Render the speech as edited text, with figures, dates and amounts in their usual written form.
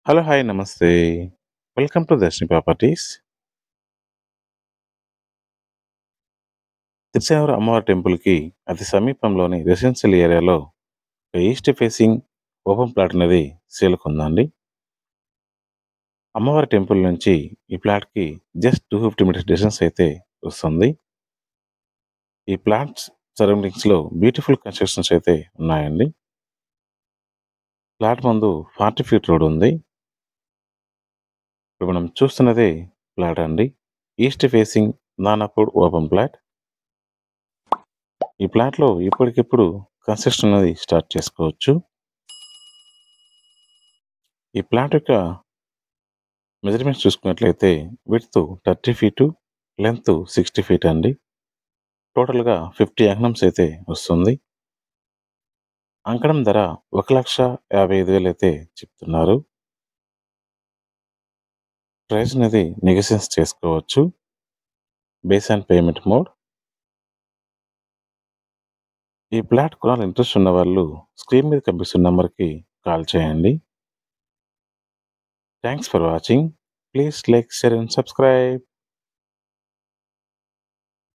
Hello! Hi! నమస్తే. Welcome to Darshini properties. Tiruchanur అమ్మవారి టెంపుల్‌కి అతి సమీపంలోని రెసిడెన్షియల్ ఏరియాలో ఒక ఈస్ట్ ఫేసింగ్ ఓపెన్ ప్లాట్ అనేది సేల్‌కుందండి. అమ్మవారి టెంపుల్ నుంచి ఈ ప్లాట్‌కి జస్ట్ 250 మీటర్స్ డిస్టెన్స్ అయితే వస్తుంది. ఈ ప్లాట్స్ సరౌండింగ్స్‌లో బ్యూటిఫుల్ కన్‌స్ట్రక్షన్స్ అయితే ఉన్నాయండి. ప్లాట్ ముందు 40 ఫీట్ రోడ్ ఉంది. ఇప్పుడు మనం చూస్తున్నదే ప్లాట్ అండి. East facing Nanapur open plot. ఈ ప్లాట్‌లో ఇప్పటికిప్పుడు కన్‌స్ట్రక్షన్ అనేది స్టార్ట్ చేసుకోవచ్చు. ఈ ప్లాట్ యొక్క మెజర్‌మెంట్స్ చూసుకున్నట్లయితే విడ్త్ 30 ఫీటు, లెంగ్త్ 60 ఫీట్ అండి. టోటల్‌గా 50 ఎకరమ్స్ అయితే వస్తుంది. అంకణం ధర 1,55,000 అయితే చెప్తున్నారు. ప్రైస్ అనేది నెగోషియేషన్ చేసుకోవచ్చు. Base on payment mode. ఈ ప్లాట్ కొనాలని ఇంట్రెస్ట్ ఉన్నవాళ్ళు స్క్రీన్ మీద కనిపిస్తున్న నంబర్‌కి కాల్ చేయండి. Thanks for watching. Please like, share and subscribe.